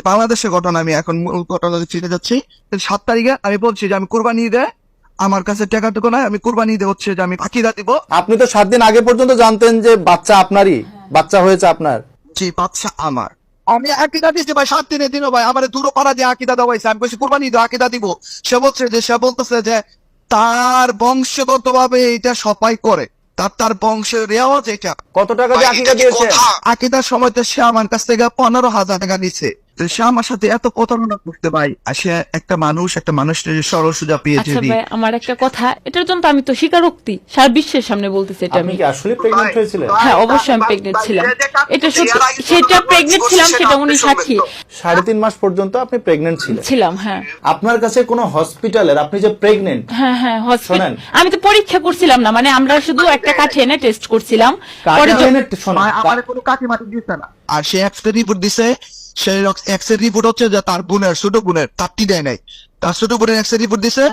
বাংলাদেশের ঘটনা, আমি এখন মূল ঘটনা চিনে যাচ্ছি। 7 তারিখে আমি বলছি যে আমি কোরবানি ঈদে আমার কাছে টাকাটুকু নাই, আমি কোরবানি ঈদে হচ্ছে যে আমি আকিদা দিব। আপনি তো 7 দিন আগে পর্যন্ত জানতেন যে বাচ্চা আপনারই, বাচ্চা হয়েছে আপনার। জি, বাচ্চা আমার। আমি আকিদা দিচ্ছি ভাই, 7 দিনের দিনও ভাই আমার দূর পাড়া দিয়ে আকিদা দেওয়া হয়েছে। আমি বলছি কোরবানি ঈদে আকিদা দিব। সে বলতেছে যে তার বংশগত ভাবে এটা সবাই করে, তার বংশের রেওয়াজ এটা। কত টাকা দিয়ে আকিকা দিয়েছে? আকিদার সময় তো সে আমার কাছ থেকে 15,000 টাকা নিচ্ছে। তো সে আমার সাথে এত প্রতারণা করতে ভাই। আর সে একটা মানুষের সরল সোজা পেয়েছে। আচ্ছা ভাই, আমার একটা কথা, এটার জন্য তো আমি তো স্বীকারোক্তি সারা বিশ্বের সামনে বলতেছি এটা আপনি আমি। কি আসলে প্রেগন্যান্ট হয়েছিলেন? হ্যাঁ, অবশ্যই আমি প্রেগনেন্ট ছিলাম, এটা সত্যি। সেটা প্রেগনেন্ট ছিলাম, সেটা উনি সাক্ষী। 3.5 মাস পর্যন্ত আপনি প্রেগন্যান্ট ছিলেন? ছিলাম, হ্যাঁ। আপনার কাছে কোনো হসপিটালের আপনি যে প্রেগন্যান্ট, হ্যাঁ হ্যাঁ, হসপিটাল শোনেন। আমি তো পরীক্ষা করছিলাম না, মানে আমরা শুধু একটা কাঠি এনে টেস্ট করছিলাম। পরে আমার কোনো কাকিমাটি দিচ্ছে না। আর সে এক্সরে রিপোর্ট দিছে, সেই এক্সরে রিপোর্ট হচ্ছে যে তার বোনের, ছোট বোনের, তারটি দেয় নাই। তার ছোট বোনের এক্সরে রিপোর্ট দিছে।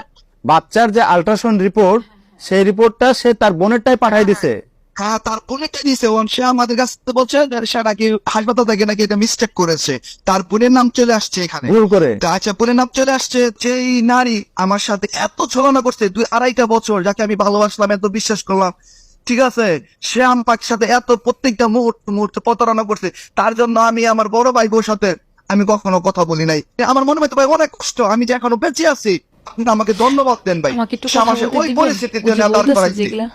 বাচ্চার যে আল্ট্রাসাউন্ড রিপোর্ট, সেই রিপোর্টটা সে তার বোনেরটাই পাঠিয়ে দিছে। হ্যাঁ, তার বোনেরটা দিছে। সে আমাদের কাছে বলছে যে সে নাকি হাসপাতাল থেকে নাকি এটা মিস্টেক করেছে, তার বোনের নাম চলে আসছে এখানে ভুল করে। তা আচ্ছা, বোনের নাম চলে আসছে। যেই নারী আমার সাথে এত ছলনা করছে 2-2.5 বছর, যাকে আমি ভালোবাসলাম, এত বিশ্বাস করলাম, ঠিক আছে, সে আমার সাথে এত প্রত্যেকটা মুহূর্তে প্রতারণা করছে, তার জন্য আমি আমার বড় ভাই বোর সাথে আমি কখনো কথা বলি নাই। আমার মনে হয় তো ভাই অনেক কষ্ট, আমি যে এখনো বেঁচে আছি। আপনি আমাকে ধন্যবাদ দেন ভাই। আমাকে একটু সে কথা আমার বলতে ওই দিবেন? পরিস্থিতিতে ওই যে দাঁড় বলতেছে করাইছে। যেগুলা।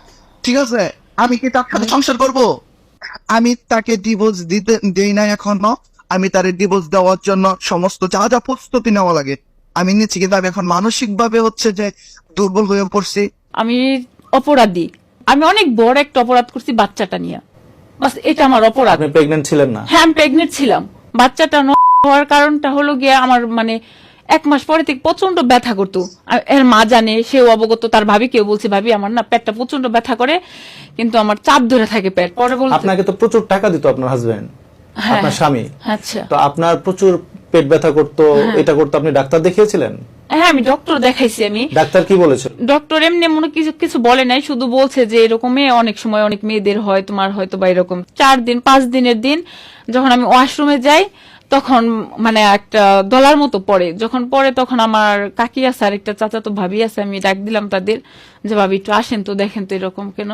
ঠিক আছে, আমি কি তার সাথে সংসার করব? আমি তাকে ডিভোর্স দিতে দেই না এখনো। আমি তার ডিভোর্স দেওয়ার জন্য সমস্ত যা যা প্রস্তুতি নেওয়া লাগে আমি নিচ্ছি, কিন্তু আমি এখন মানসিক ভাবে হচ্ছে যে দুর্বল হয়ে পড়ছি। আমি অপরাধী, আমি অনেক বড় একটা অপরাধ করছি বাচ্চাটা নিয়ে, বাস এটা আমার অপরাধ। আপনি প্রেগন্যান্ট ছিলেন না? হ্যাঁ, আমি প্রেগনেন্ট ছিলাম। বাচ্চাটা হওয়ার কারণটা হলো গিয়ে আমার মানে 1 মাস পরে থেকে প্রচন্ড ব্যথা করতো। এর মা জানে, সেও অবগত, তার ভাবি কেউ বলছে ভাবি আমার না পেটটা প্রচন্ড ব্যথা করে, কিন্তু আমার চাপ ধরে থাকে পেট। পরে বলতে আপনাকে তো প্রচুর টাকা দিত আপনার হাজবেন্ড, হ্যাঁ, আপনার স্বামী। আচ্ছা। তো আপনার প্রচুর পেট ব্যথা করতো, এটা করতো, আপনি ডাক্তার দেখিয়েছিলেন? হ্যাঁ, আমি ডক্টর দেখাইছি। আমি ডাক্তার কি বলেছে? ডক্টর এমনি মনে কিছু বলে নাই, শুধু বলছে যে এরকম অনেক সময় অনেক মেয়েদের হয়, তোমার হয়তো বা এরকম। 4 দিন 5 দিনের দিন যখন আমি ওয়াশরুমে যাই, তখন মানে একটা দলার মতো পড়ে, যখন পড়ে তখন আমার কাকি আছে আর একটা চাচাতো ভাবি আছে, আমি ডাক দিলাম তাদের যে ভাবি একটু আসেন তো, দেখেন তো এরকম কেন।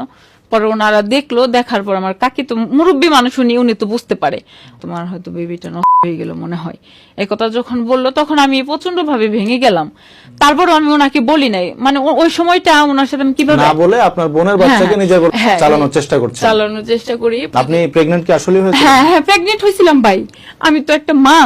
পরে ওনারা দেখলো, দেখার পর আমার কাকি তো মুরব্বী মানুষ, উনি তো বুঝতে পারে, তোমার হয়তো বেবিটা নষ্ট হয়ে গেল মনে হয়। এই কথা যখন বললো তখন আমি প্রচন্ড ভাবে ভেঙে গেলাম। তারপরও আমি ওনাকে বলি নাই, মানে ওই সময়টা ওনার সাথে আমি কিভাবে না বলে আপনার বোনের বাচ্চাকে নিজে চালানোর চেষ্টা করছেন। চালানোর চেষ্টা করি। আপনি প্রেগন্যান্ট কি আসলে হয়েছে? হ্যাঁ হ্যাঁ, প্রেগনেন্ট হয়েছিলাম ভাই, আমি তো একটা মা।